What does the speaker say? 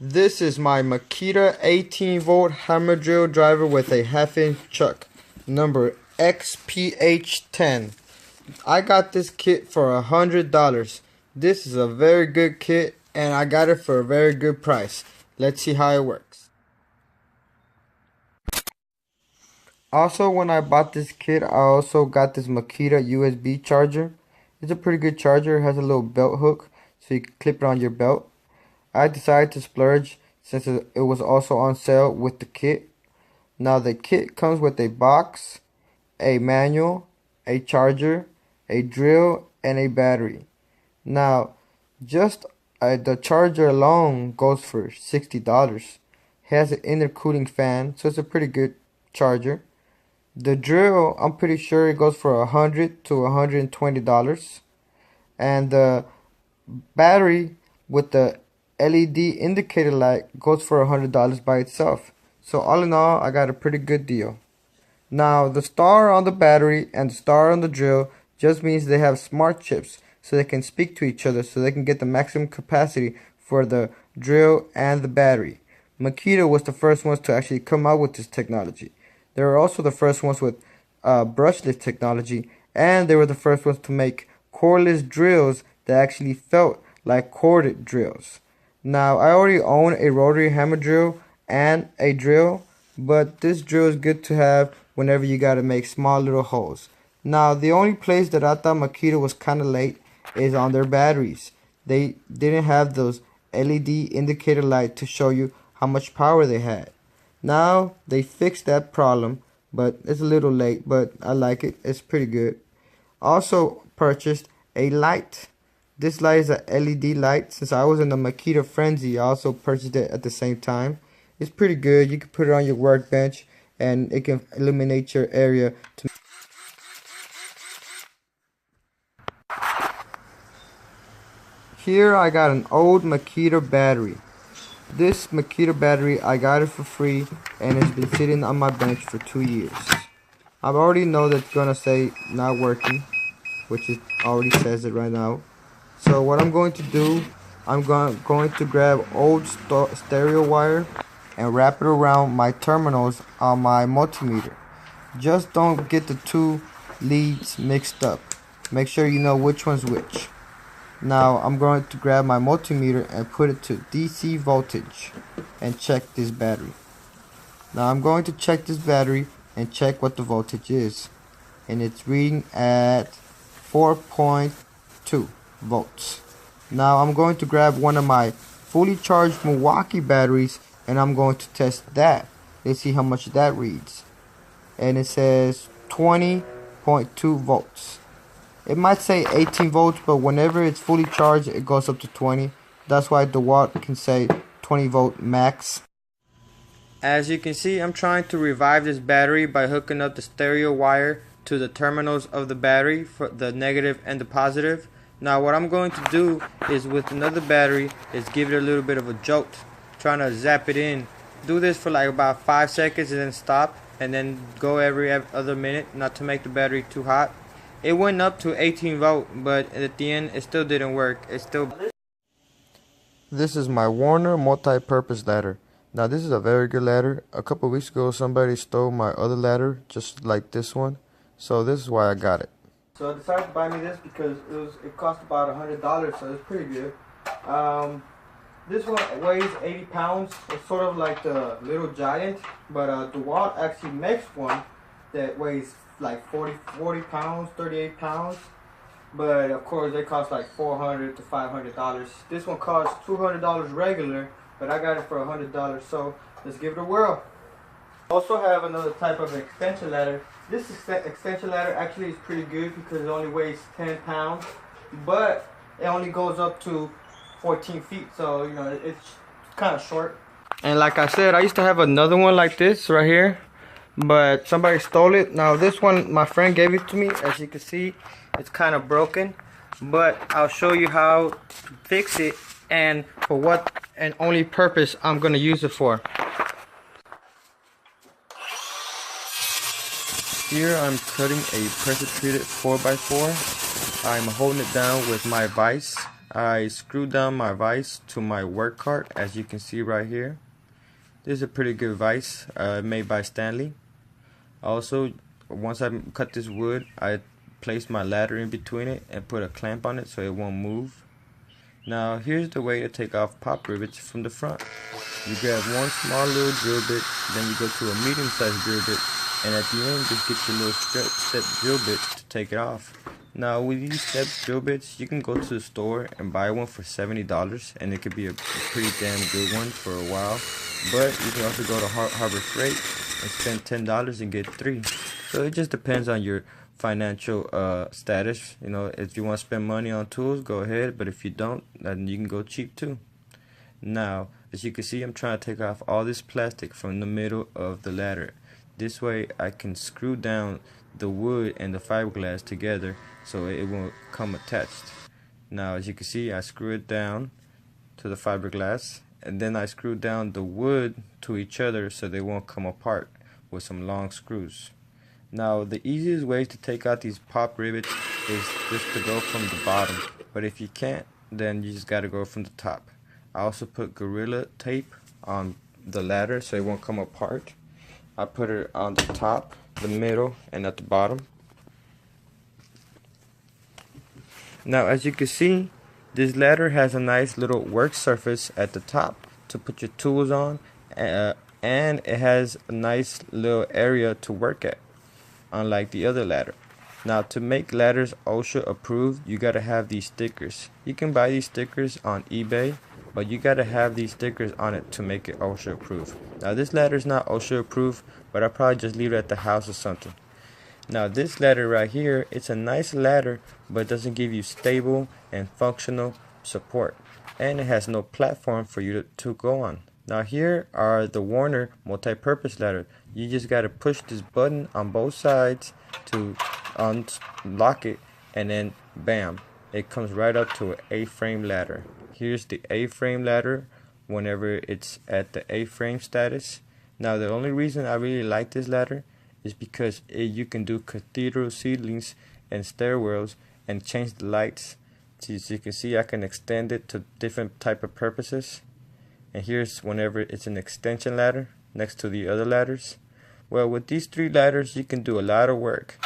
This is my Makita 18 volt hammer drill driver with a 1/2 inch chuck, number XPH10. I got this kit for $100. This is a very good kit and I got it for a very good price. Let's see how it works. Also, when I bought this kit, I also got this Makita USB charger. It's a pretty good charger. It has a little belt hook so you can clip it on your belt. I decided to splurge since it was also on sale with the kit. Now the kit comes with a box, a manual, a charger, a drill, and a battery. Now just the charger alone goes for $60. It has an intercooling fan, so it's a pretty good charger. The drill, I'm pretty sure it goes for $100 to $120. And the battery with the LED indicator light goes for $100 by itself. So all in all, I got a pretty good deal. Now the star on the battery and the star on the drill just means they have smart chips so they can speak to each other, so they can get the maximum capacity for the drill and the battery. Makita was the first ones to actually come out with this technology. They were also the first ones with brushless technology, and they were the first ones to make cordless drills that actually felt like corded drills. Now I already own a rotary hammer drill and a drill, but this drill is good to have whenever you gotta make small little holes. Now the only place that I thought Makita was kinda late is on their batteries. They didn't have those LED indicator light to show you how much power they had. Now they fixed that problem, but it's a little late, but I like it. It's pretty good. Also purchased a light. This light is a LED light. Since I was in the Makita frenzy, I also purchased it at the same time. It's pretty good. You can put it on your workbench and it can illuminate your area. Here I got an old Makita battery. This Makita battery, I got it for free and it's been sitting on my bench for 2 years. I already know that it's gonna say not working, which it already says it right now. So what I'm going to do, I'm going to grab old stereo wire and wrap it around my terminals on my multimeter. Just don't get the two leads mixed up. Make sure you know which one's which. Now I'm going to grab my multimeter and put it to DC voltage and check this battery. Now I'm going to check this battery and check what the voltage is. And it's reading at 4.2 volts. Now I'm going to grab one of my fully charged Milwaukee batteries and I'm going to test that. Let's see how much that reads. And it says 20.2 volts. It might say 18 volts, but whenever it's fully charged it goes up to 20. That's why the watt can say 20 volt max. As you can see, I'm trying to revive this battery by hooking up the stereo wire to the terminals of the battery for the negative and the positive. Now what I'm going to do is with another battery is give it a little bit of a jolt, trying to zap it in. Do this for like about 5 seconds and then stop, and then go every other minute, not to make the battery too hot. It went up to 18 volt, but at the end it still didn't work. This is my Werner multi-purpose ladder. Now this is a very good ladder. A couple weeks ago somebody stole my other ladder just like this one, so this is why I got it. So I decided to buy me this because it cost about $100, so it's pretty good. This one weighs 80 pounds. It's sort of like the Little Giant, but DeWalt actually makes one that weighs like 40 pounds, 38 pounds. But of course they cost like $400 to $500. This one costs $200 regular, but I got it for $100, so let's give it a whirl. Also have another type of extension ladder. This extension ladder actually is pretty good because it only weighs 10 pounds, but it only goes up to 14 feet, so you know it's kind of short. And like I said, I used to have another one like this right here, but somebody stole it. Now this one, my friend gave it to me. As you can see, it's kind of broken, but I'll show you how to fix it and for what and only purpose I'm going to use it for. Here I'm cutting a pressure treated 4x4. I'm holding it down with my vise I screwed down my vise to my work cart, as you can see right here. This is a pretty good vise made by Stanley. Also, once I cut this wood, I placed my ladder in between it and put a clamp on it so it won't move. Now here's the way to take off pop rivets from the front. You grab one small little drill bit, then you go to a medium-sized drill bit, and at the end just get your little step drill bit to take it off. Now with these step drill bits, you can go to the store and buy one for $70, and it could be a pretty damn good one for a while. But you can also go to Harbor Freight and spend $10 and get 3. So it just depends on your financial status. You know, if you want to spend money on tools, go ahead, but if you don't, then you can go cheap too. Now, as you can see, I'm trying to take off all this plastic from the middle of the ladder. This way I can screw down the wood and the fiberglass together so it won't come attached. Now, as you can see, I screw it down to the fiberglass, and then I screw down the wood to each other so they won't come apart with some long screws. Now, the easiest way to take out these pop rivets is just to go from the bottom, but if you can't, then you just got to go from the top. I also put Gorilla Tape on the ladder so it won't come apart. I put it on the top, the middle, and at the bottom. Now, as you can see, this ladder has a nice little work surface at the top to put your tools on, and it has a nice little area to work at, unlike the other ladder. Now, to make ladders OSHA approved, you gotta have these stickers. You can buy these stickers on eBay, but you gotta have these stickers on it to make it OSHA approved. Now, this ladder is not OSHA approved, but I'll probably just leave it at the house or something. Now, this ladder right here, it's a nice ladder, but it doesn't give you stable and functional support, and it has no platform for you to go on. Now, here are the Werner multi-purpose ladder. You just got to push this button on both sides to unlock it, and then bam, it comes right up to an A-frame ladder. Here's the A-frame ladder whenever it's at the A-frame status. Now, the only reason I really like this ladder is because you can do cathedral ceilings and stairwells and change the lights. So as you can see, I can extend it to different type of purposes. And here's whenever it's an extension ladder next to the other ladders. Well, with these 3 ladders, you can do a lot of work.